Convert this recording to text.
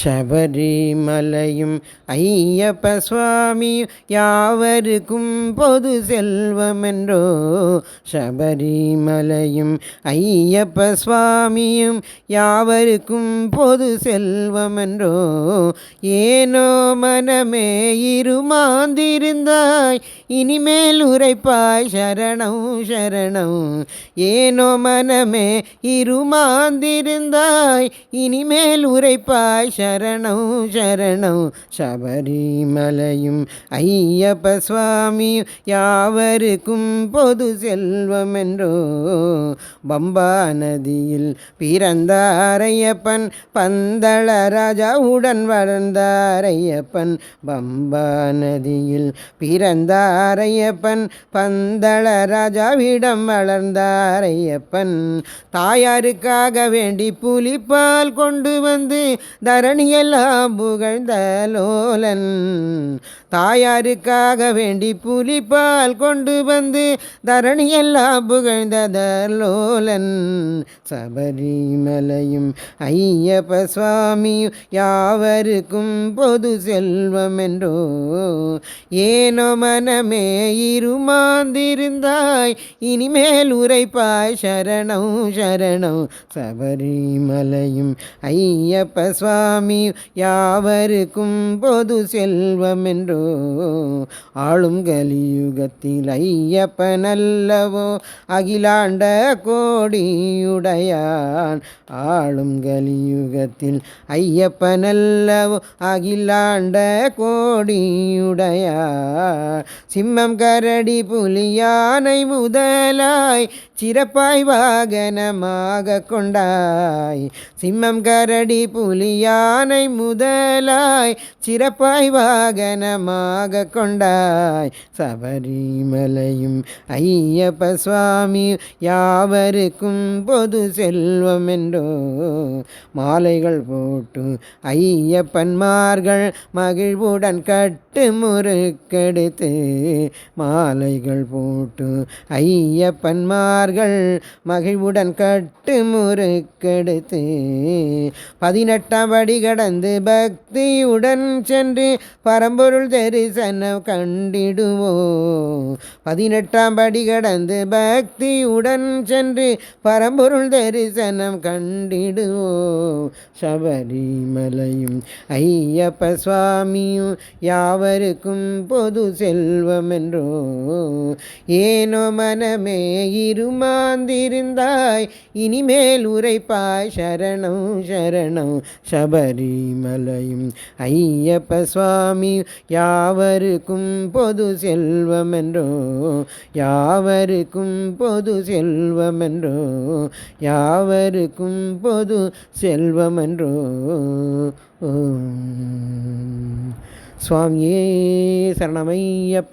ശബരിമലയും അയ്യപ്പ സ്വാമിയും യാവർക്കും പൊതു സെൽവമെன்றോ. ശബരിമലയും അയ്യപ്പ സ്വാമിയും യാവർക്കും பொது செல்வமென்றோ. ஏனோ மனமே இருமாந்திருந்தாய் இனிமேல் உரைப்பாய் சரணம் சரணம். ஏனோ மனமே இருமாந்திருந்தாய் இனிமேல் உரைப்பாய் சரணம் சரணம். ശബരിമലയും അയ്യപ്പ സ്വാമിയും യാവർക്കും പൊതു செல்வமென்றோ. பம்பா நதியில் பிறந்தாரையப்பன் பந்தள ராஜாவுடன் வளர்ந்தாரையப்பன். பம்பா நதியில் பிறந்தாரையப்பன் பந்தள ராஜாவிடம் வளர்ந்தாரையப்பன். தாயாருக்காக வேண்டி புலிப்பால் கொண்டு வந்து தரணியெல்லாம் புகழ்ந்த லோலன். தாயாருக்காக வேண்டி புலிப்பால் கொண்டு வந்து தரணியெல்லாம் புகழ்ந்த லோலன். ശബരിമലയും അയ്യപ്പ സ്വാമിയും യാവർക്കും പൊതു செல்வமென்றோ. ஏனோ மனமே இருமாந்திருந்தாய் இனிமேல் உரைப்பாய் சரணம் சரணம். ശബരിമലയും അയ്യപ്പ സ്വാമിയും യാവർക്കും பொது செல்வமென்றோ. ஆளும் கலியுகத்தில் ஐயப்பனல்லவோ அகிலாண்ட கோடியுடையான். ஆளும் கலியுகத்தில் ஐயப்பனல்லவோ அகிலாண்ட கோடியுடையான். சிம்மம் கரடி புலி யானை முதலாய் சிறப்பாய் வாகனமாக கொண்டாய். சிம்மம் கரடி புலி யானை முதலாய் சிறப்பாய் வாகனமாக கொண்டாய். ശബരിമലയും അയ്യപ്പ സ്വാമിയും யாவருக்கும் பொது செல்வமென்றோ. மாலைகள் போட்டு ஐயப்பன்மார்கள் மகிழ்வுடன் கட்டு முறுக்கெடுத்து. மாலைகள் போட்டு ஐயப்பன்மார்கள் மகிழ்வுடன் கட்டு முறுக்கெடுத்து. 18ஆம் படி கடந்து பக்தியுடன் சென்று பரம்பொருள் தரிசனம் கண்டிடுவோம். 18ஆம் படி கடந்து பக்தியுடன் சென்று பரம்பொருள் தரிசனம் கண்டிடுவோம். ശബരിമലയും അയ്യപ്പ സ്വാമിയും யாவருக்கும் பொது செல்வமென்றோ. ஏனோ மனமே இருமாந்திருந்தாய் இனிமேல் உரைப்பாய் சரணம் சரணம். ശബരിമലയും അയ്യപ്പ സ്വാമിയും யாவருக்கும் பொது செல்வமென்றோ. யாவருக்கும் பொது செல்வமென்றோ. யாவருக்கும் பொது செல்வமென்றோ. சுவாமியே சரணமையப்ப.